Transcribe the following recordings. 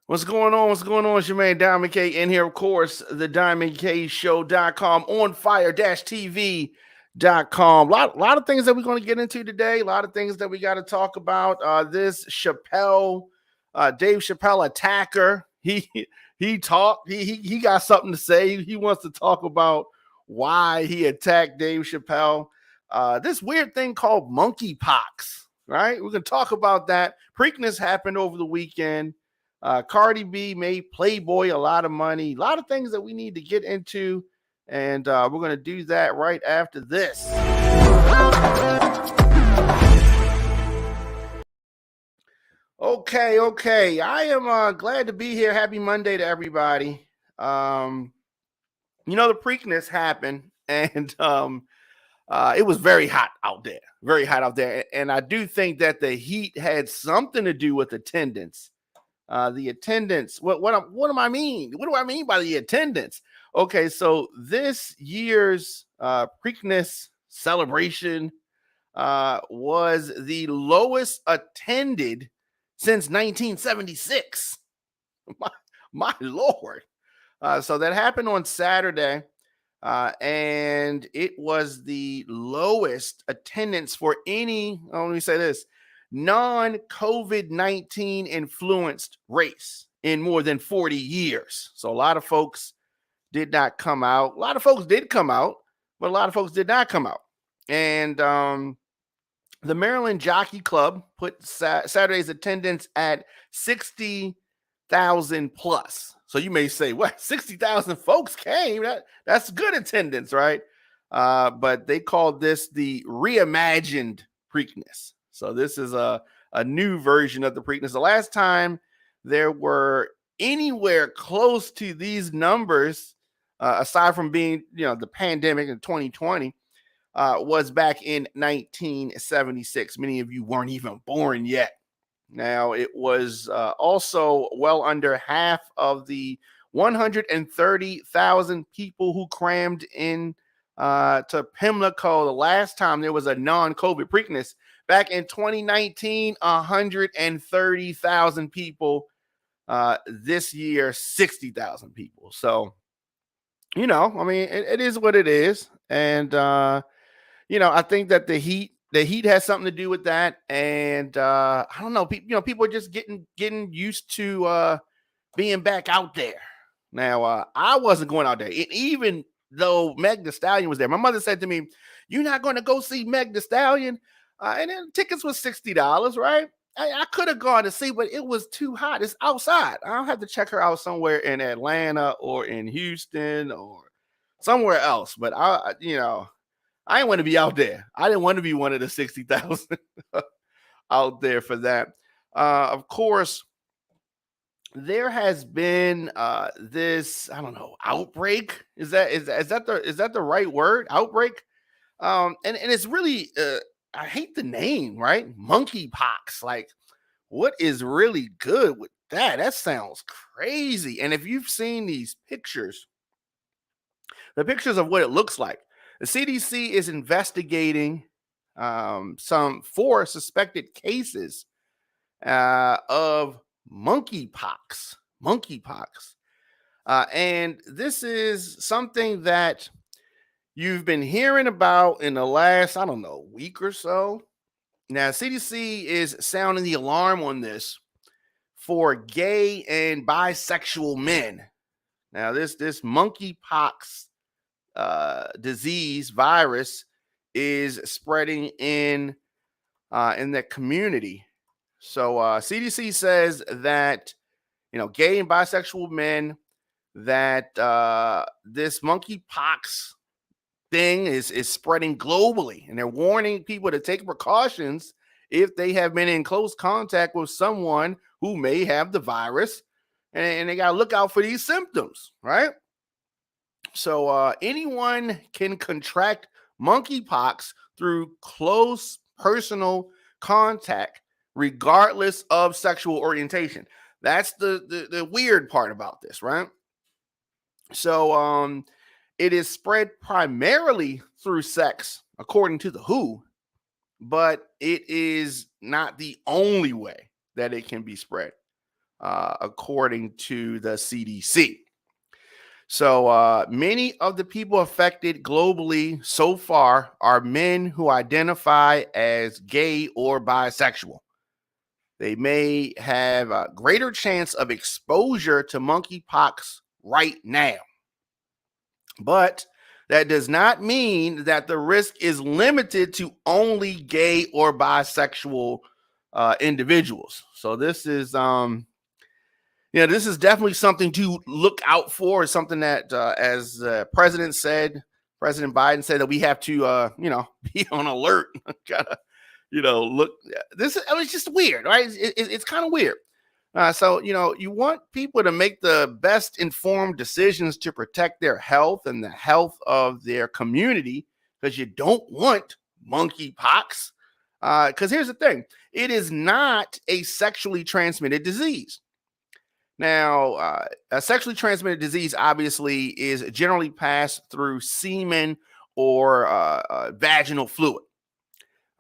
What's going on? What's going on? It's your man Diamond K in here, of course, the DiamondKShow.com, on fire-tv.com. Lot of things that we're going to get into today. A lot of things that we got to talk about. This Chappelle, Dave Chappelle attacker. He talked. He got something to say. He wants to talk about why he attacked Dave Chappelle. This weird thing called monkeypox. Right? We're going to talk about that. Preakness happened over the weekend. Cardi B made Playboy a lot of money, a lot of things that we need to get into, and we're going to do that right after this. Okay. I am glad to be here. Happy Monday to everybody. The Preakness happened, and it was very hot out there, and I do think that the heat had something to do with attendance. The attendance. What do I mean? What do I mean by the attendance? Okay, so this year's Preakness celebration was the lowest attended since 1976. My Lord. So that happened on Saturday, and it was the lowest attendance for any. Let me say this: non-COVID-19 influenced race in more than 40 years. So a lot of folks did not come out. A lot of folks did come out, but a lot of folks did not come out. And the Maryland Jockey Club put Saturday's attendance at 60,000 plus. So you may say, what, 60,000 folks came? That's good attendance, right? But they called this the Reimagined Preakness. So this is a new version of the Preakness. The last time there were anywhere close to these numbers, aside from being, the pandemic in 2020, was back in 1976. Many of you weren't even born yet. Now, it was also well under half of the 130,000 people who crammed in to Pimlico the last time there was a non-COVID Preakness. Back in 2019, 130,000 people. This year, 60,000 people. So, it is what it is. And, I think that the heat has something to do with that. And I don't know, people are just getting used to being back out there. Now, I wasn't going out there. Even though Meg Thee Stallion was there. My mother said to me, "You're not going to go see Meg Thee Stallion?" And then tickets was $60, right? I could have gone to see, but it was too hot. It's outside. I'll have to check her out somewhere in Atlanta or in Houston or somewhere else. But I didn't want to be out there. I didn't want to be one of the 60,000 out there for that. Of course, there has been this, I don't know, outbreak. Is that the right word? Outbreak. And it's really I hate the name, right? Monkeypox. Like, what is really good with that? That sounds crazy. And if you've seen these pictures, the pictures of what it looks like, the CDC is investigating some 4 suspected cases of monkeypox. And this is something that you've been hearing about in the last, I don't know, week or so. Now, CDC is sounding the alarm on this for gay and bisexual men. Now, this monkeypox disease virus is spreading in the community. So CDC says that, gay and bisexual men, that this monkeypox thing is spreading globally, and they're warning people to take precautions if they have been in close contact with someone who may have the virus, and they got to look out for these symptoms, right? So anyone can contract monkeypox through close personal contact, regardless of sexual orientation. That's the weird part about this, right? So it is spread primarily through sex, according to the WHO, but it is not the only way that it can be spread. according to the CDC. So many of the people affected globally so far are men who identify as gay or bisexual. They may have a greater chance of exposure to monkeypox right now. But that does not mean that the risk is limited to only gay or bisexual individuals. So this is this is definitely something to look out for. It's something that, as President Biden said, that we have to, be on alert. Gotta, look. It's just weird, right? It's kind of weird. So you want people to make the best informed decisions to protect their health and the health of their community, because you don't want monkeypox. Because here's the thing: it is not a sexually transmitted disease. Now, a sexually transmitted disease obviously is generally passed through semen or vaginal fluid.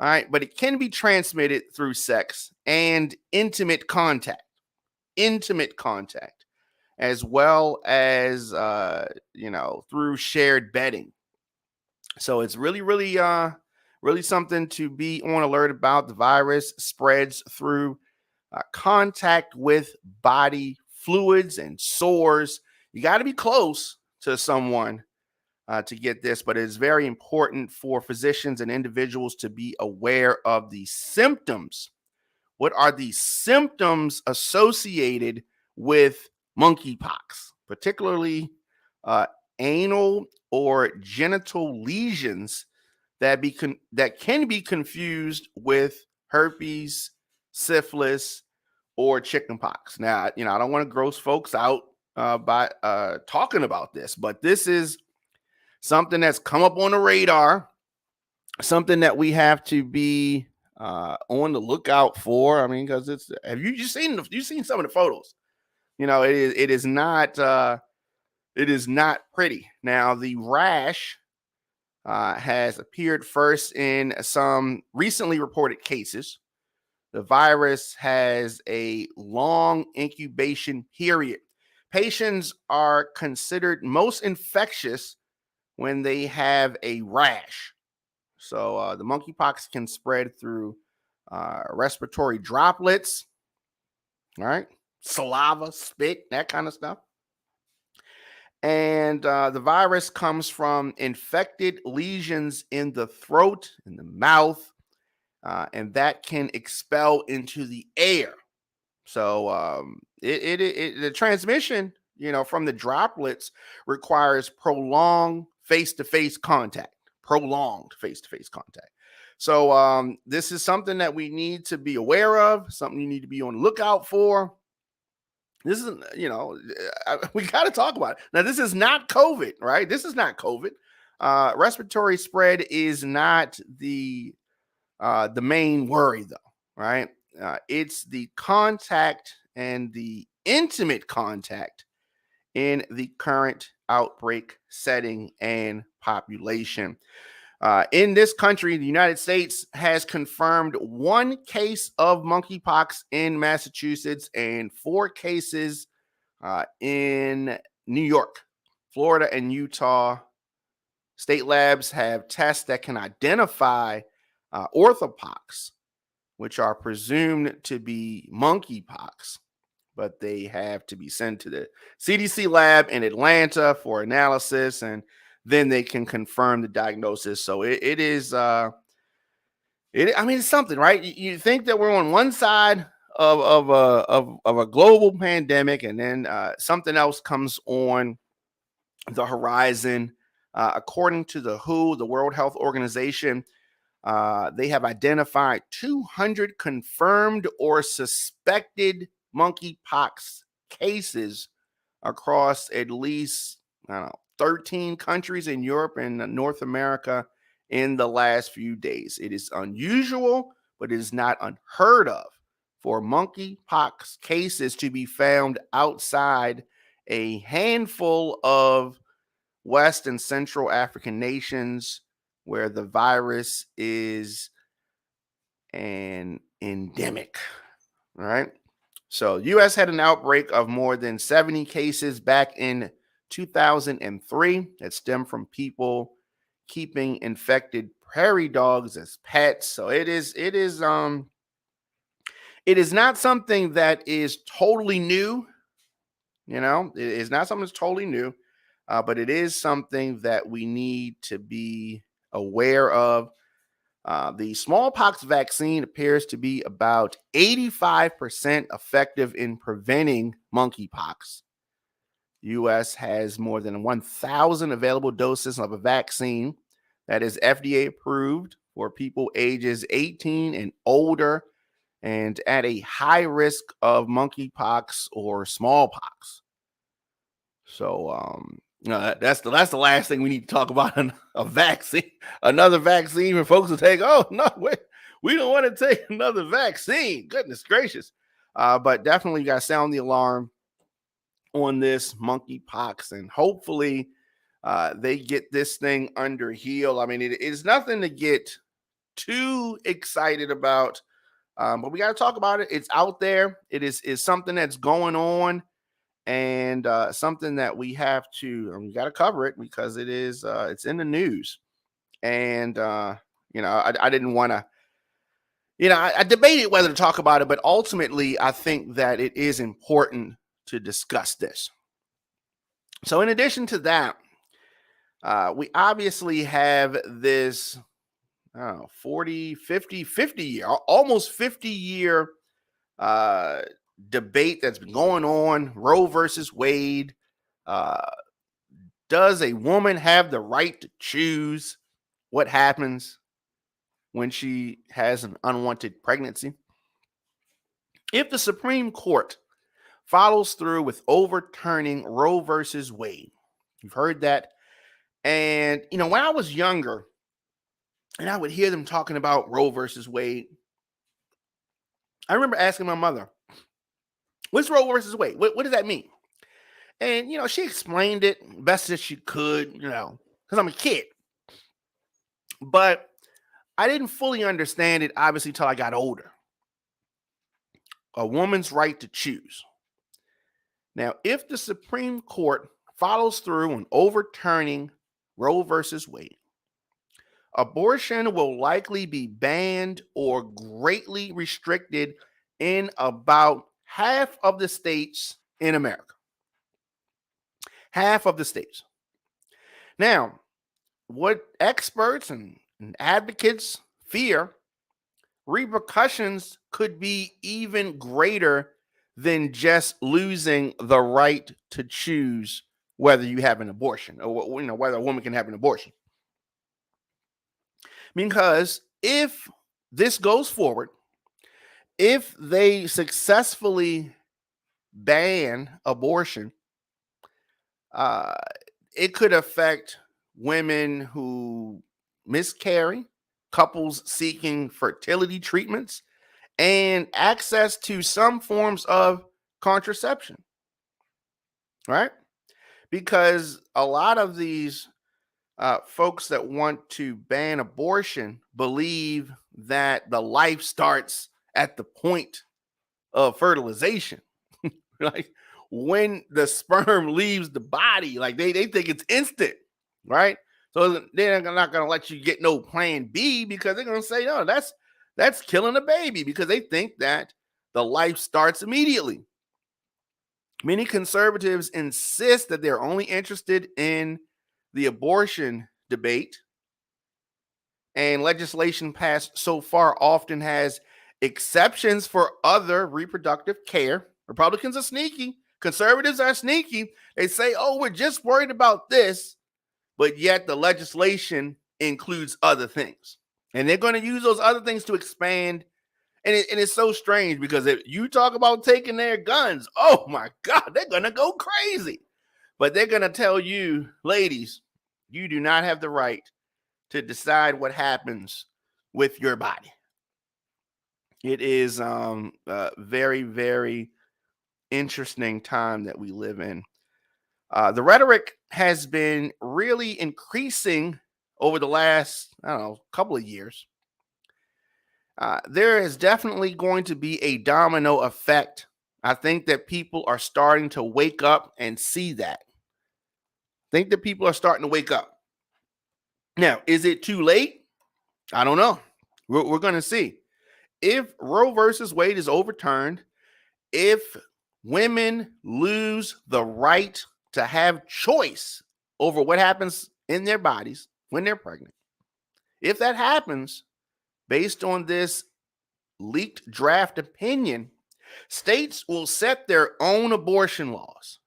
All right, but it can be transmitted through sex and intimate contact, as well as through shared bedding. So it's really something to be on alert about. The virus spreads through contact with body fluids and sores. You got to be close to someone to get this, but it is very important for physicians and individuals to be aware of the symptoms. What are the symptoms associated with monkeypox, particularly anal or genital lesions that can be confused with herpes, syphilis, or chickenpox? Now, I don't want to gross folks out by talking about this, but this is something that's come up on the radar, something that we have to be on the lookout for. I mean, because you've seen some of the photos? It is not pretty. Now, the rash has appeared first in some recently reported cases. The virus has a long incubation period. Patients are considered most infectious when they have a rash. So the monkeypox can spread through respiratory droplets, all right, saliva, spit, that kind of stuff. And the virus comes from infected lesions in the throat, in the mouth, and that can expel into the air. So the transmission, from the droplets requires prolonged face-to-face contact. So this is something that we need to be aware of, something you need to be on the lookout for. This is, we got to talk about it. Now, this is not COVID, right? This is not COVID. Respiratory spread is not the main worry, though, right? It's the contact and the intimate contact in the current outbreak setting and population. In this country, the United States has confirmed 1 case of monkeypox in Massachusetts and 4 cases in New York, Florida, and Utah. State labs have tests that can identify orthopox, which are presumed to be monkeypox, but they have to be sent to the CDC lab in Atlanta for analysis, and then they can confirm the diagnosis. So it is, it's something, right? You think that we're on one side of a global pandemic, and then something else comes on the horizon. According to the WHO, the World Health Organization, they have identified 200 confirmed or suspected monkeypox cases across at least 13 countries in Europe and North America in the last few days. It is unusual, but it is not unheard of for monkeypox cases to be found outside a handful of West and Central African nations where the virus is an endemic. All right. So, U.S. had an outbreak of more than 70 cases back in 2003 that stemmed from people keeping infected prairie dogs as pets. So it is not something that is totally new. It is not something that's totally new, but it is something that we need to be aware of. The smallpox vaccine appears to be about 85% effective in preventing monkeypox. The U.S. has more than 1,000 available doses of a vaccine that is FDA approved for people ages 18 and older and at a high risk of monkeypox or smallpox. So, that's the last thing we need to talk about. A vaccine, another vaccine for folks to take. Oh no, we don't want to take another vaccine. Goodness gracious! But definitely got to sound the alarm on this monkeypox, and hopefully, they get this thing under heel. I mean, it is nothing to get too excited about, but we got to talk about it. It's out there. It is something that's going on, and something that we have to, we got to cover it because it is it's in the news. And I didn't want to, I debated whether to talk about it, but ultimately I think that it is important to discuss this. So in addition to that, we obviously have this 40 50 year, almost 50-year debate that's been going on. Roe versus Wade. Does a woman have the right to choose what happens when she has an unwanted pregnancy? If the Supreme Court follows through with overturning Roe versus Wade, you've heard that. And, when I was younger and I would hear them talking about Roe versus Wade, I remember asking my mother, what's Roe versus Wade? What does that mean? And, she explained it best as she could, because I'm a kid. But I didn't fully understand it, obviously, till I got older. A woman's right to choose. Now, if the Supreme Court follows through on overturning Roe versus Wade, abortion will likely be banned or greatly restricted in about half of the states in America. Half of the states. Now, what experts and advocates fear, repercussions could be even greater than just losing the right to choose whether you have an abortion or whether a woman can have an abortion. Because if this goes forward, if they successfully ban abortion, it could affect women who miscarry, couples seeking fertility treatments, and access to some forms of contraception, right? Because a lot of these folks that want to ban abortion believe that the life starts at the point of fertilization. Like when the sperm leaves the body, like they think it's instant, right? So they're not going to let you get no plan B because they're going to say, no, that's killing a baby, because they think that the life starts immediately. Many conservatives insist that they're only interested in the abortion debate, and legislation passed so far often has exceptions for other reproductive care. Republicans are sneaky. Conservatives are sneaky. They say, oh, we're just worried about this, but yet the legislation includes other things. And they're going to use those other things to expand. And it's so strange because if you talk about taking their guns, oh my God, they're going to go crazy. But they're going to tell you, ladies, you do not have the right to decide what happens with your body. It is a very, very interesting time that we live in. The rhetoric has been really increasing over the last, couple of years. There is definitely going to be a domino effect I think that people are starting to wake up and see that. I think that people are starting to wake up. Now, is it too late? I don't know. We're going to see. If Roe versus Wade is overturned, if women lose the right to have choice over what happens in their bodies when they're pregnant, if that happens based on this leaked draft opinion, states will set their own abortion laws,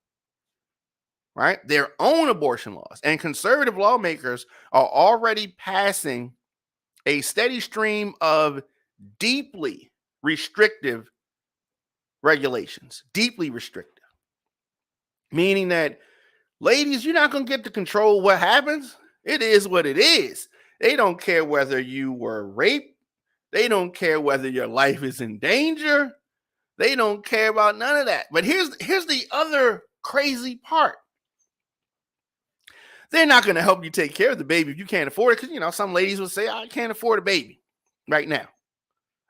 right? Their own abortion laws. And conservative lawmakers are already passing a steady stream of deeply restrictive regulations, deeply restrictive, meaning that, ladies, you're not going to get to control what happens. It is what it is. They don't care whether you were raped. They don't care whether your life is in danger. They don't care about none of that. But here's the other crazy part. They're not going to help you take care of the baby if you can't afford it. Because, some ladies will say, I can't afford a baby right now.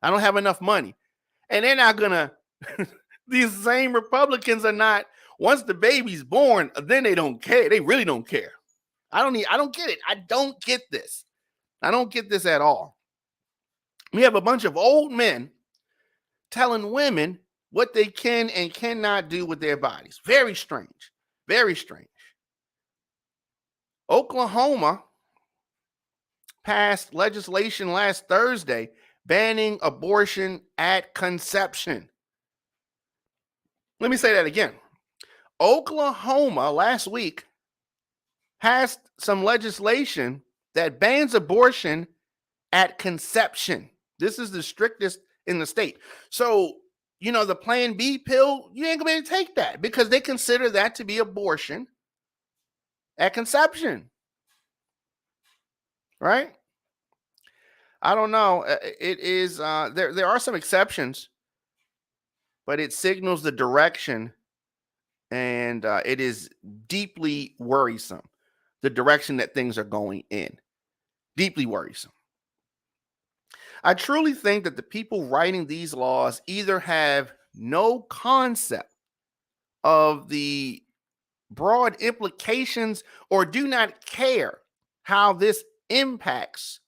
I don't have enough money. And they're not going to, these same Republicans are not, once the baby's born, then they don't care. They really don't care. I don't get it. I don't get this. I don't get this at all. We have a bunch of old men telling women what they can and cannot do with their bodies. Very strange. Very strange. Oklahoma passed legislation last Thursday banning abortion at conception. Let me say that again. Oklahoma last week passed some legislation that bans abortion at conception. This is the strictest in the state. So, the Plan B pill, you ain't gonna be able to take that because they consider that to be abortion at conception. Right? I don't know. It is there are some exceptions, but it signals the direction, and it is deeply worrisome, the direction that things are going in. Deeply worrisome. I truly think that the people writing these laws either have no concept of the broad implications or do not care how this impacts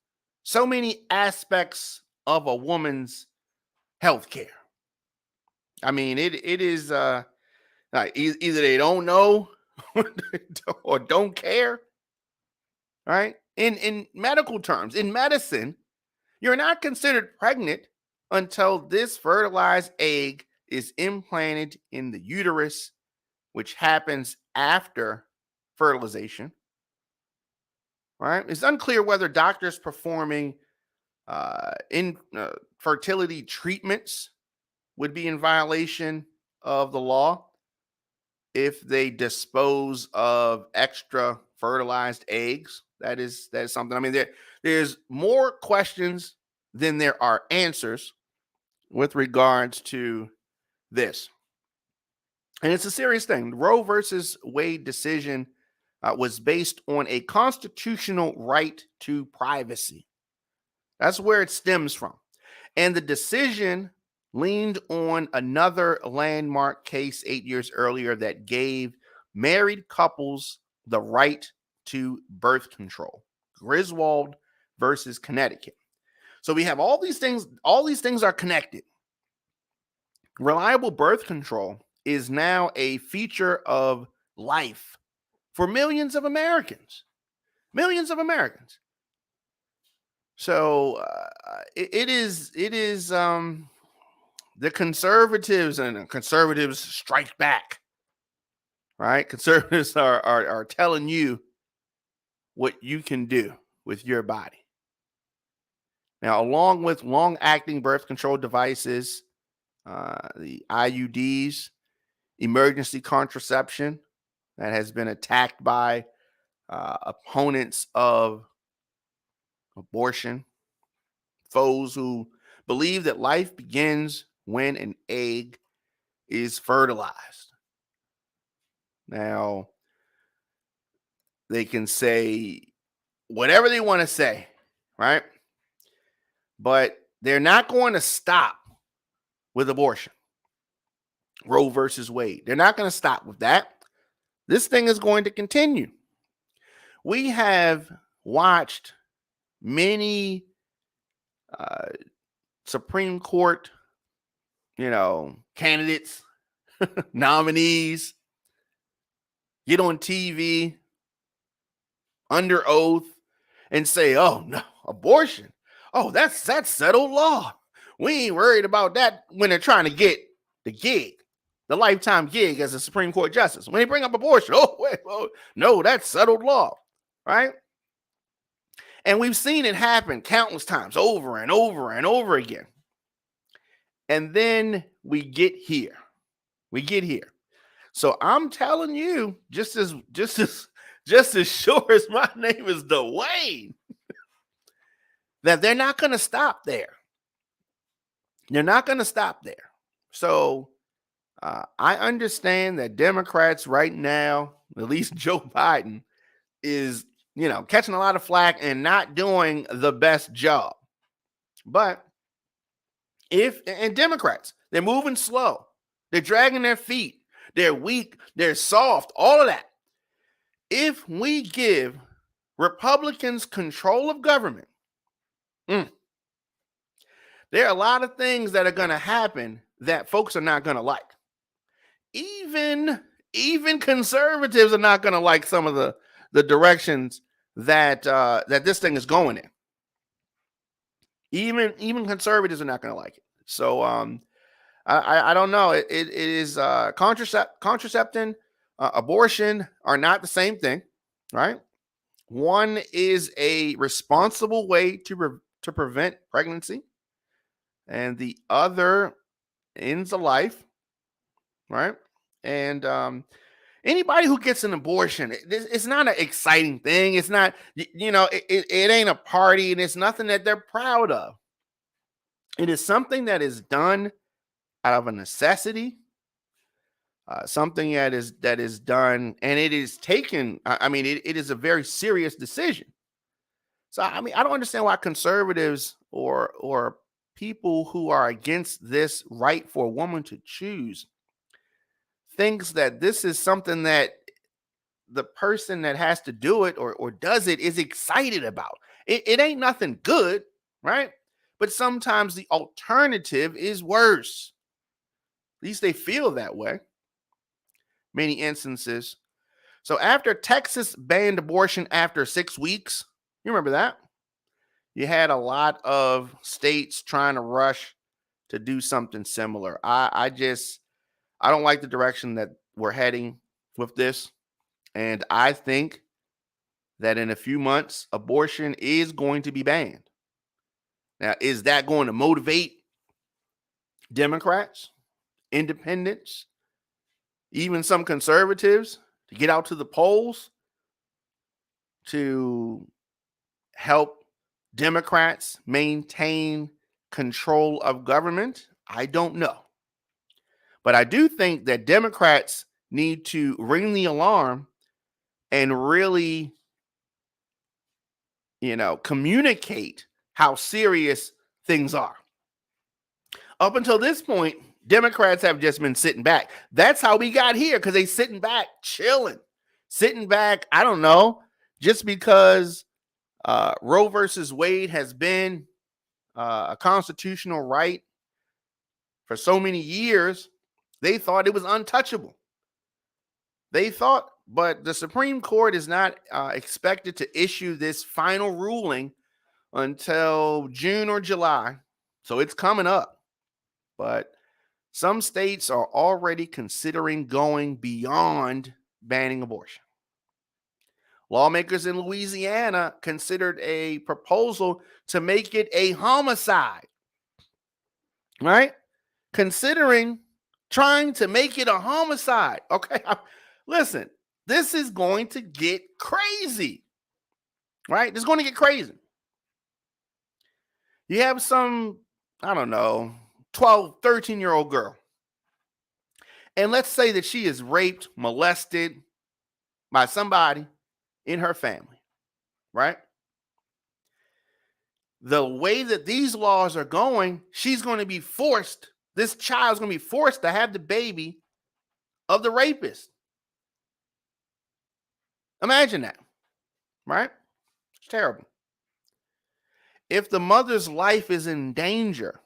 so many aspects of a woman's health care. I mean, it is either they don't know or don't care, right? In medical terms, in medicine, you're not considered pregnant until this fertilized egg is implanted in the uterus, which happens after fertilization. Right? It's unclear whether doctors performing fertility treatments would be in violation of the law if they dispose of extra fertilized eggs. That is something. I mean, there's more questions than there are answers with regards to this. And it's a serious thing. The Roe versus Wade decision was based on a constitutional right to privacy. That's where it stems from. And the decision leaned on another landmark case 8 years earlier that gave married couples the right to birth control. Griswold versus Connecticut. So we have all these things are connected. Reliable birth control is now a feature of life for millions of Americans. Millions of Americans. So it is the conservatives, and the conservatives strike back. Right? Conservatives are telling you what you can do with your body. Now, along with long-acting birth control devices, the IUDs, emergency contraception that has been attacked by opponents of abortion, foes who believe that life begins when an egg is fertilized. Now, they can say whatever they want to say, right? But they're not going to stop with abortion. Roe versus Wade. They're not going to stop with that. This thing is going to continue. We have watched many Supreme Court, candidates, nominees get on TV under oath and say, "Oh no, abortion. Oh, that's settled law. We ain't worried about that," when they're trying to get the gig, the lifetime gig as a Supreme Court justice. When they bring up abortion, oh wait, no, that's settled law, right? And we've seen it happen countless times, over and over and over again. And then we get here. So I'm telling you, just as sure as my name is Dwayne, that they're not going to stop there. So I understand that Democrats right now, at least Joe Biden, is catching a lot of flack and not doing the best job. But and Democrats, they're moving slow. They're dragging their feet. They're weak. They're soft. All of that. If we give Republicans control of government, there are a lot of things that are going to happen that folks are not going to like. Even conservatives are not going to like some of the directions that this thing is going in. Even conservatives are not going to like it. So I don't know. It is contraception, abortion are not the same thing, right? One is a responsible way to prevent pregnancy, and the other ends a life, right? And anybody who gets an abortion, it's not an exciting thing. It's not, it ain't a party, and it's nothing that they're proud of. It is something that is done out of a necessity, something that is done, and it is taken. It is a very serious decision. So, I don't understand why conservatives or people who are against this right for a woman to choose thinks that this is something that the person that has to do it or does it is excited about. It ain't nothing good, right? But sometimes the alternative is worse. At least they feel that way. Many instances. So after Texas banned abortion after 6 weeks, you remember that? You had a lot of states trying to rush to do something similar. I don't like the direction that we're heading with this. And I think that in a few months, abortion is going to be banned. Now, is that going to motivate Democrats, independents, even some conservatives to get out to the polls to help Democrats maintain control of government? I don't know. But I do think that Democrats need to ring the alarm and really, communicate how serious things are. Up until this point, Democrats have just been sitting back. That's how we got here, because they sitting back, chilling, sitting back. I don't know, just because Roe versus Wade has been a constitutional right for so many years, they thought it was untouchable. But the Supreme Court is not expected to issue this final ruling until June or July. So it's coming up. But some states are already considering going beyond banning abortion. Lawmakers in Louisiana considered a proposal to make it a homicide, right? Considering trying to make it a homicide. Okay, listen, this is going to get crazy, right? It's going to get crazy. You have some, 12, 13-year-old girl. And let's say that she is raped, molested by somebody in her family, right? The way that these laws are going, she's going to be forced this child's going to be forced to have the baby of the rapist. Imagine that, right? It's terrible. If the mother's life is in danger,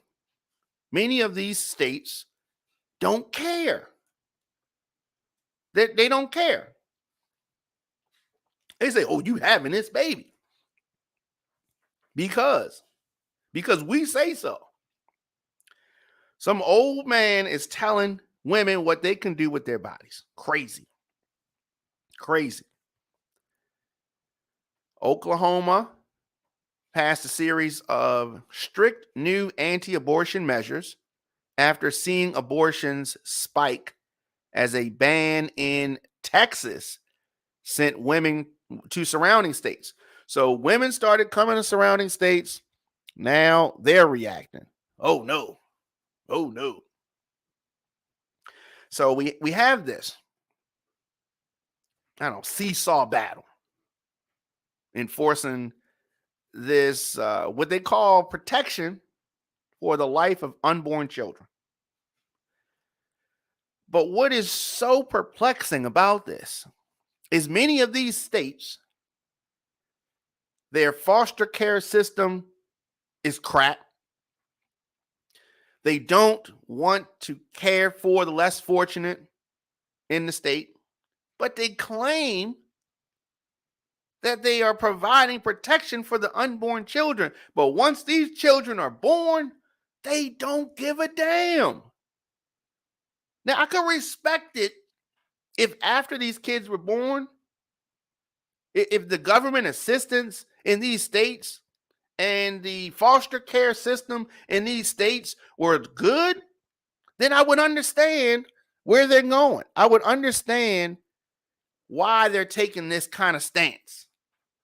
many of these states don't care. They don't care. They say, oh, you having this baby. Because we say so. Some old man is telling women what they can do with their bodies. Crazy. Oklahoma passed a series of strict new anti-abortion measures after seeing abortions spike as a ban in Texas sent women to surrounding states. So women started coming to surrounding states. Now they're reacting. Oh no. So we have this, I don't know, seesaw battle enforcing this, what they call protection for the life of unborn children. But what is so perplexing about this is many of these states, their foster care system is crap. They don't want to care for the less fortunate in the state, but they claim that they are providing protection for the unborn children. But once these children are born, they don't give a damn. Now, I could respect it if after these kids were born, if the government assistance in these states and the foster care system in these states were good, then I would understand where they're going. I would understand why they're taking this kind of stance.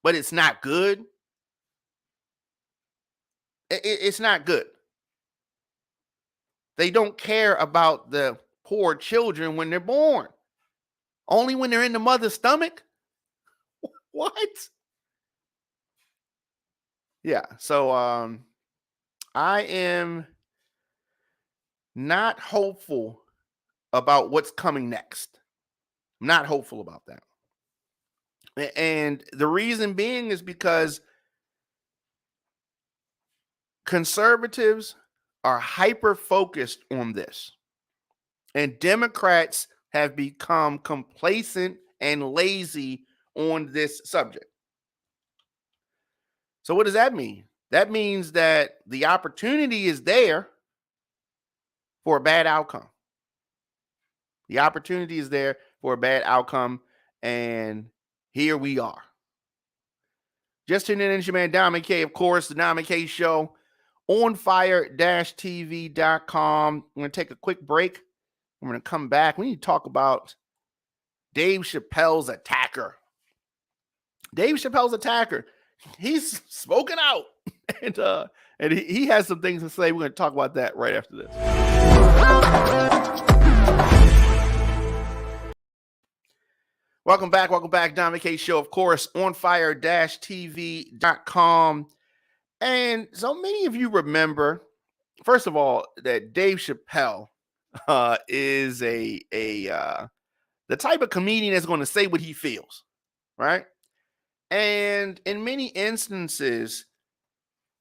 But it's not good. It's not good. They don't care about the poor children when they're born. Only when they're in the mother's stomach? What? Yeah, so I am not hopeful about what's coming next. I'm not hopeful about that. And the reason being is because conservatives are hyper-focused on this. And Democrats have become complacent and lazy on this subject. So what does that mean? That means that the opportunity is there for a bad outcome. The opportunity is there for a bad outcome, and here we are. Just tuning in, it's your man, Don McKay, of course, the Don McKay Show on fire-tv.com. I'm going to take a quick break. I'm going to come back. We need to talk about Dave Chappelle's attacker. Dave Chappelle's attacker. He's spoken out, and he has some things to say. We're going to talk about that right after this. Welcome back. Don McKay Show, of course, on fire-tv.com. And so many of you remember, first of all, that Dave Chappelle is the type of comedian that's going to say what he feels, right? And in many instances,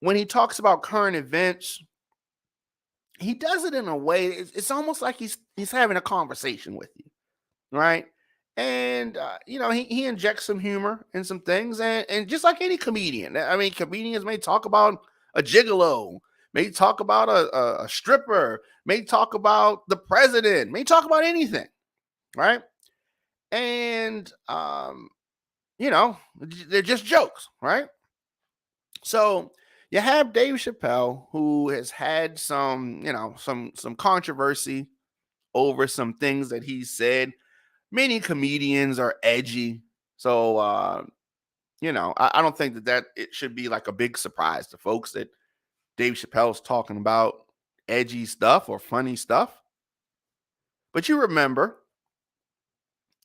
when he talks about current events, he does it in a way, it's almost like he's having a conversation with you, right? And, he injects some humor in some things. And just like any comedian, I mean, comedians may talk about a gigolo, may talk about a stripper, may talk about the president, may talk about anything, right? And, they're just jokes, right? So you have Dave Chappelle, who has had some controversy over some things that he said. Many comedians are edgy. So, I don't think that it should be like a big surprise to folks that Dave Chappelle's talking about edgy stuff or funny stuff. But you remember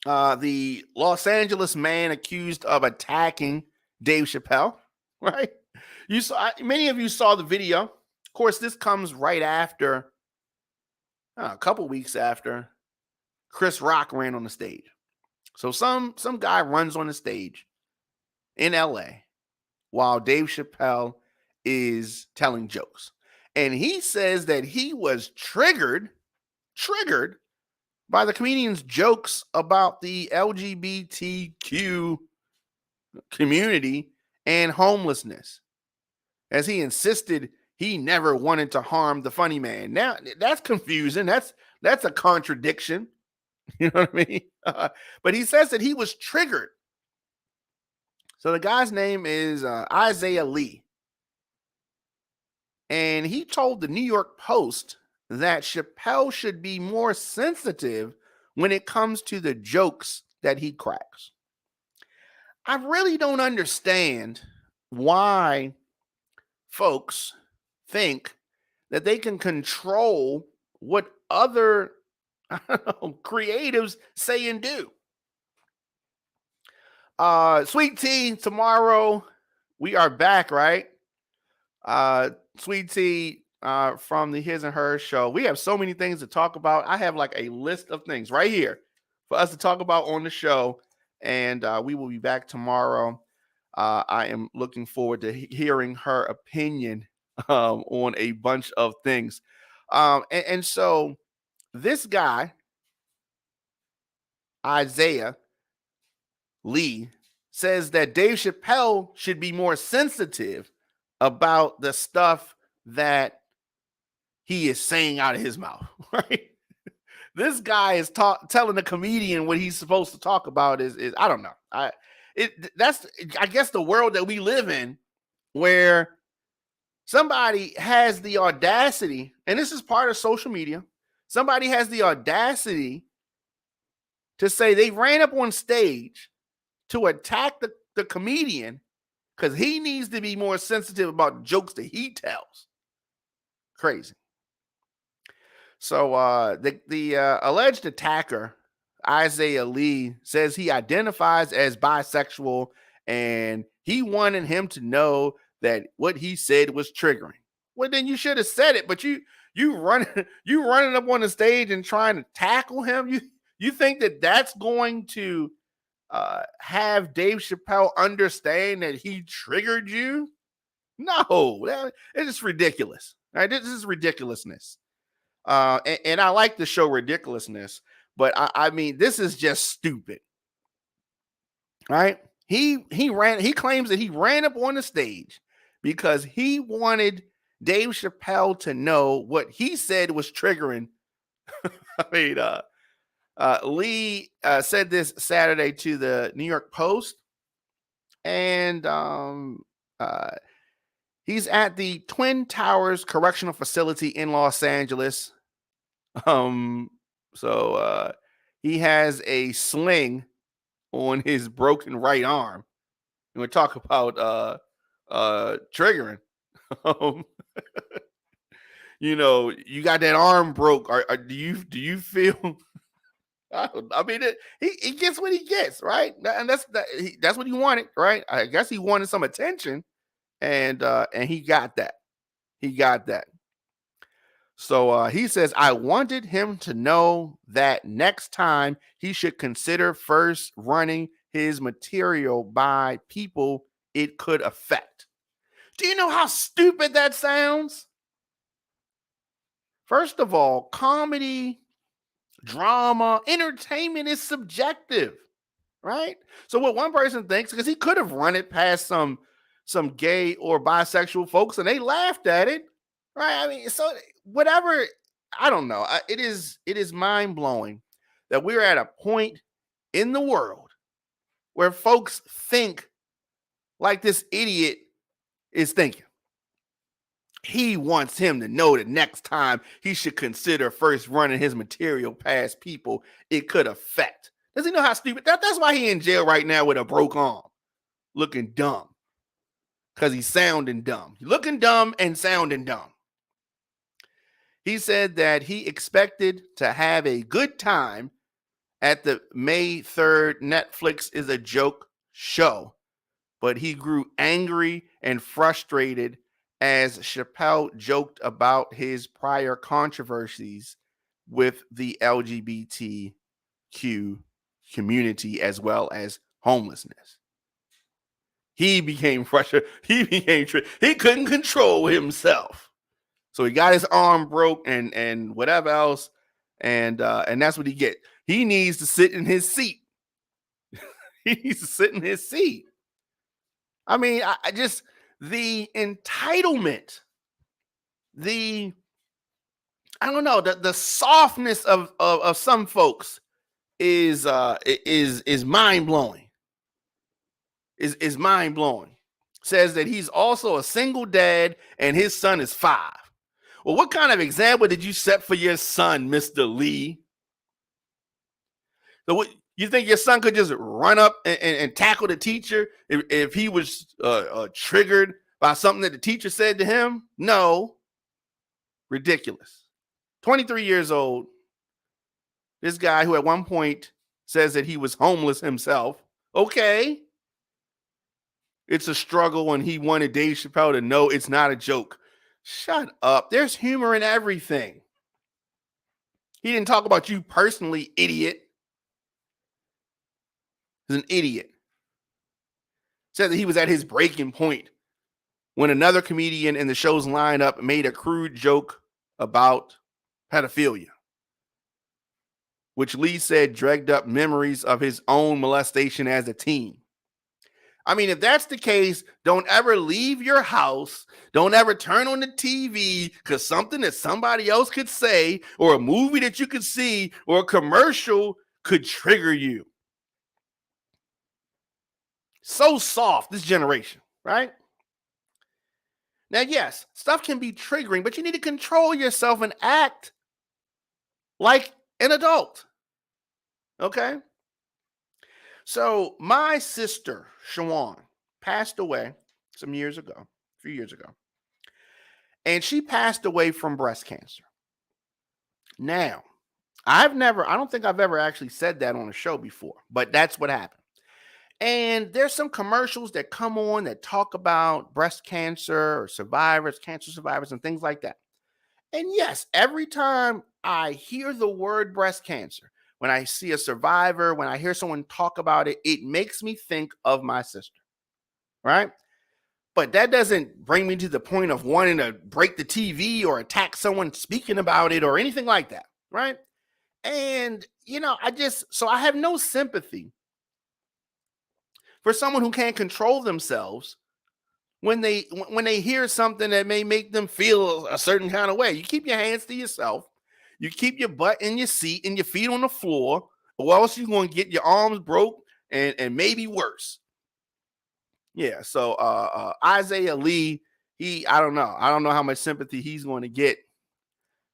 the Los Angeles man accused of attacking Dave Chappelle, right? Many of you saw the video. Of course, this comes right after a couple weeks after, Chris Rock ran on the stage. So some guy runs on the stage in LA while Dave Chappelle is telling jokes. And he says that he was triggered by the comedian's jokes about the LGBTQ community and homelessness, as he insisted he never wanted to harm the funny man. Now that's confusing. That's a contradiction. You know what I mean? But he says that he was triggered. So the guy's name is Isaiah Lee. And he told the New York Post that Chappelle should be more sensitive when it comes to the jokes that he cracks. I really don't understand why folks think that they can control what other creatives say and do. Sweet Tea, tomorrow we are back, right? Sweet Tea from the His and Hers show. We have so many things to talk about. I have like a list of things right here for us to talk about on the show, and we will be back tomorrow. I am looking forward to hearing her opinion on a bunch of things. And so this guy, Isaiah Lee, says that Dave Chappelle should be more sensitive about the stuff that he is saying out of his mouth, right? This guy is telling the comedian what he's supposed to talk about is I don't know. That's I guess the world that we live in, where somebody has the audacity, and this is part of social media, somebody has the audacity to say they ran up on stage to attack the comedian because he needs to be more sensitive about the jokes that he tells. Crazy. So the alleged attacker, Isaiah Lee, says he identifies as bisexual, and he wanted him to know that what he said was triggering. Well, then you should have said it, but you running up on the stage and trying to tackle him. You think that that's going to have Dave Chappelle understand that he triggered you? No, it's just ridiculous. Right? This is ridiculousess. And I like the show Ridiculousness, but I mean, this is just stupid. Right? He claims that he ran up on the stage because he wanted Dave Chappelle to know what he said was triggering. I mean, Lee said this Saturday to the New York Post, and he's at the Twin Towers Correctional Facility in Los Angeles. So he has a sling on his broken right arm. And we talk about triggering. You know, you got that arm broke. Do you feel? I mean, he gets what he gets, right? And that's what he wanted, right? I guess he wanted some attention, and he got that. He got that. So he says, I wanted him to know that next time he should consider first running his material by people it could affect. Do you know how stupid that sounds? First of all, comedy, drama, entertainment is subjective, right? So what one person thinks, because he could have run it past some gay or bisexual folks and they laughed at it, right? I mean, so whatever, I don't know. It is mind-blowing that we're at a point in the world where folks think like this idiot is thinking. He wants him to know that next time he should consider first running his material past people it could affect. Does he know how stupid? That's why he's in jail right now with a broke arm, looking dumb. Because he's sounding dumb. Looking dumb and sounding dumb. He said that he expected to have a good time at the May 3rd Netflix is a Joke show, but he grew angry and frustrated as Chappelle joked about his prior controversies with the LGBTQ community as well as homelessness. He became frustrated. He couldn't control himself. So he got his arm broke and whatever else. And that's what he get. He needs to sit in his seat. He needs to sit in his seat. I mean, I just the entitlement, I don't know, the softness of some folks is mind blowing. Is mind blowing. Says that he's also a single dad and his son is 5. Well, what kind of example did you set for your son, Mr. Lee? So what, you think your son could just run up and tackle the teacher if he was triggered by something that the teacher said to him? No. Ridiculous. 23 years old. This guy who at one point says that he was homeless himself. Okay. It's a struggle, and he wanted Dave Chappelle to know it's not a joke. Shut up. There's humor in everything. He didn't talk about you personally, idiot. He's an idiot. Said that he was at his breaking point when another comedian in the show's lineup made a crude joke about pedophilia, which Lee said dragged up memories of his own molestation as a teen. I mean, if that's the case, don't ever leave your house. Don't ever turn on the TV because something that somebody else could say or a movie that you could see or a commercial could trigger you. So soft, this generation, right? Now, yes, stuff can be triggering, but you need to control yourself and act like an adult. Okay? So my sister, Shawan, passed away some years ago, a few years ago. And she passed away from breast cancer. Now, I don't think I've ever actually said that on a show before, but that's what happened. And there's some commercials that come on that talk about breast cancer or survivors, cancer survivors, and things like that. And yes, every time I hear the word breast cancer, when I see a survivor, when I hear someone talk about it, it makes me think of my sister, right? But that doesn't bring me to the point of wanting to break the TV or attack someone speaking about it or anything like that, right? And, I have no sympathy for someone who can't control themselves when they hear something that may make them feel a certain kind of way. You keep your hands to yourself. You keep your butt in your seat and your feet on the floor, or else you're going to get your arms broke and maybe worse. Yeah, so Isaiah Lee, I don't know how much sympathy he's going to get.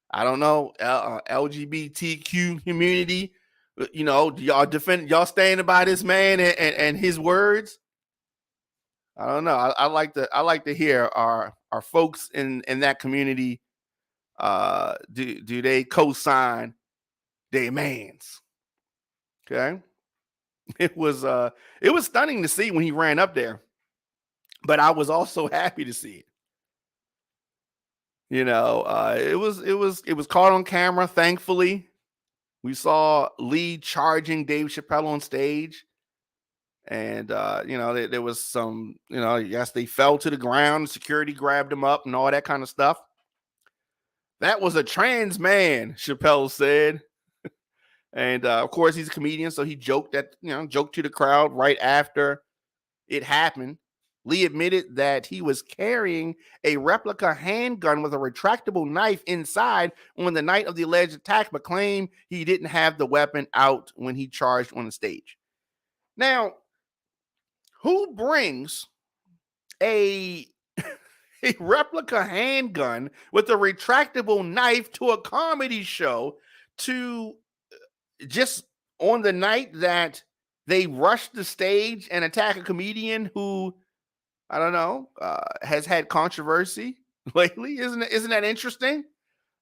I don't know, LGBTQ community, do y'all standing by this man and his words? I don't know. I like to hear our folks in that community. Do they co-sign their mans? Okay. It was stunning to see when he ran up there, but I was also happy to see it. It was caught on camera. Thankfully, we saw Lee charging Dave Chappelle on stage. And, there was some, yes, they fell to the ground. Security grabbed them up and all that kind of stuff. That was a trans man, Chappelle said. And, of course, he's a comedian, so he joked to the crowd right after it happened. Lee admitted that he was carrying a replica handgun with a retractable knife inside on the night of the alleged attack, but claimed he didn't have the weapon out when he charged on the stage. Now, who brings a replica handgun with a retractable knife to a comedy show to just on the night that they rush the stage and attack a comedian who, I don't know, has had controversy lately? Isn't that interesting?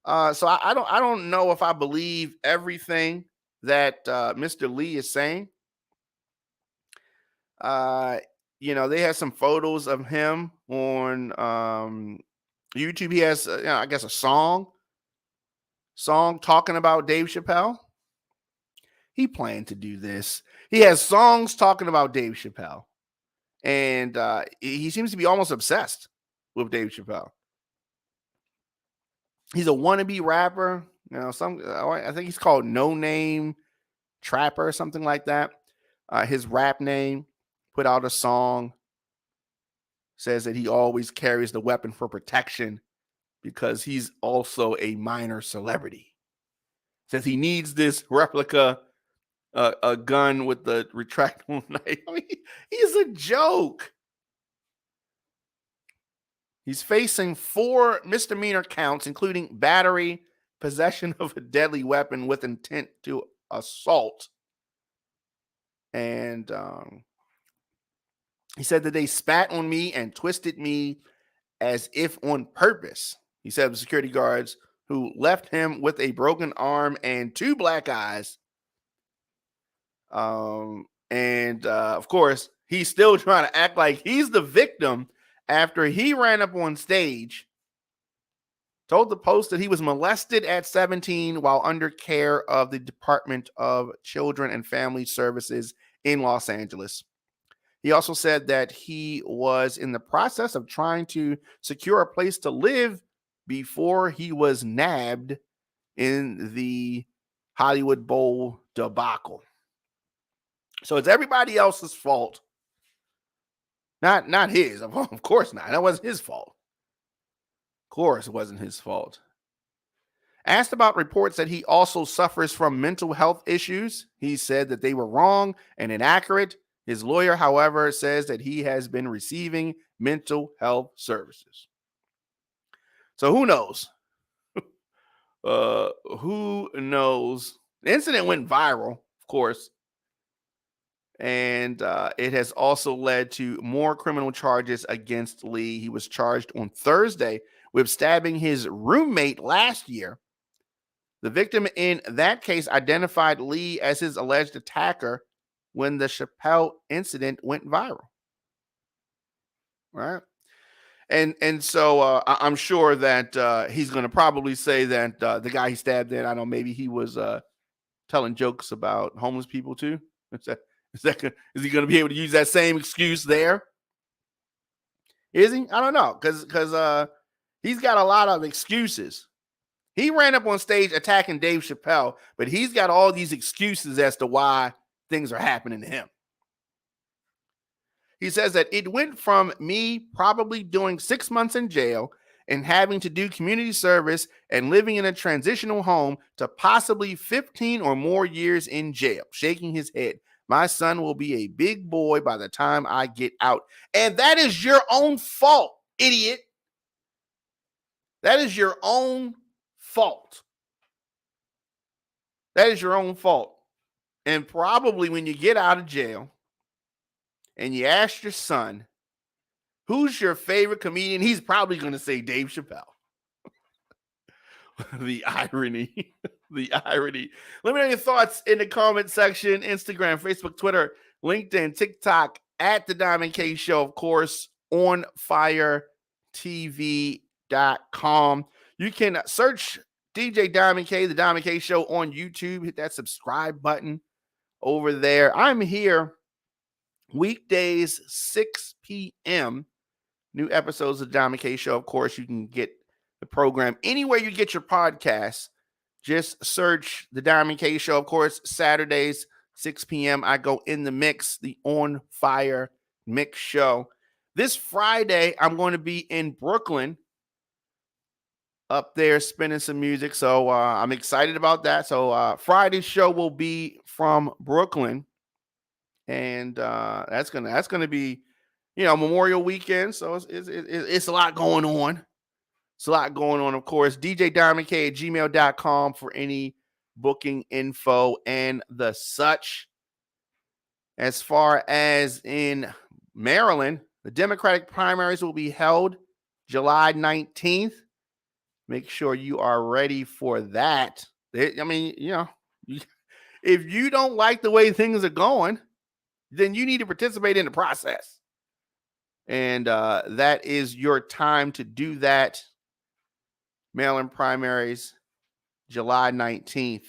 So I don't know if I believe everything that Mr. Lee is saying. They have some photos of him on YouTube. He has, I guess, a song song talking about Dave Chappelle. He planned to do this. He has songs talking about Dave Chappelle. And he seems to be almost obsessed with Dave Chappelle. He's a wannabe rapper. You know, I think he's called No Name Trapper or something like that. His rap name, put out a song, says that he always carries the weapon for protection because he's also a minor celebrity. Says he needs this replica a gun with the retractable knife. I mean, he's a joke. He's facing 4 misdemeanor counts, including battery, possession of a deadly weapon with intent to assault. And he said that they spat on me and twisted me as if on purpose. He said the security guards who left him with a broken arm and 2 black eyes. Of course, he's still trying to act like he's the victim after he ran up on stage, told the Post that he was molested at 17 while under care of the Department of Children and Family Services in Los Angeles. He also said that he was in the process of trying to secure a place to live before he was nabbed in the Hollywood Bowl debacle. So it's everybody else's fault. Not his. Of course not. That wasn't his fault. Of course it wasn't his fault. Asked about reports that he also suffers from mental health issues, he said that they were wrong and inaccurate. His lawyer, however, says that he has been receiving mental health services. So who knows? Who knows? The incident went viral, of course. And it has also led to more criminal charges against Lee. He was charged on Thursday with stabbing his roommate last year. The victim in that case identified Lee as his alleged attacker when the Chappelle incident went viral. Right? And so I'm sure that he's going to probably say that the guy he stabbed in, I don't know, maybe he was telling jokes about homeless people too. Is he going to be able to use that same excuse there? Is he? I don't know, because he's got a lot of excuses. He ran up on stage attacking Dave Chappelle, but he's got all these excuses as to why things are happening to him. He says that it went from me probably doing 6 months in jail and having to do community service and living in a transitional home to possibly 15 or more years in jail, shaking his head. My son will be a big boy by the time I get out. And that is your own fault, idiot. That is your own fault. That is your own fault. And probably when you get out of jail and you ask your son, who's your favorite comedian? He's probably going to say Dave Chappelle. The irony. The irony. Let me know your thoughts in the comment section. Instagram, Facebook, Twitter, LinkedIn, TikTok, at The Diamond K Show, of course, on firetv.com. You can search DJ Diamond K, The Diamond K Show on YouTube. Hit that subscribe button over there. I'm here weekdays, 6 p.m. New episodes of The Diamond K Show. Of course, you can get the program anywhere you get your podcasts. Just search The Diamond K Show. Of course, Saturdays, 6 p.m. I go in the mix, the On Fire Mix Show. This Friday, I'm going to be in Brooklyn, up there spinning some music. So I'm excited about that. So Friday's show will be from Brooklyn. And that's gonna be, Memorial Weekend. So it's a lot going on. It's a lot going on, of course. DJDiamondK@gmail.com for any booking info and the such. As far as in Maryland, the Democratic primaries will be held July 19th. Make sure you are ready for that. If you don't like the way things are going, then you need to participate in the process. And that is your time to do that. Maryland primaries, July 19th.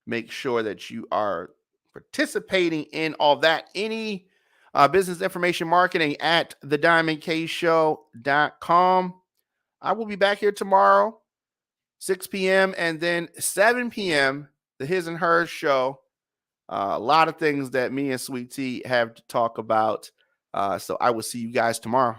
Make sure that you are participating in all that. Any business information marketing at thediamondkshow.com. I will be back here tomorrow, 6 p.m. and then 7 p.m., the His and Hers show. A lot of things that me and Sweet Tea have to talk about. So I will see you guys tomorrow.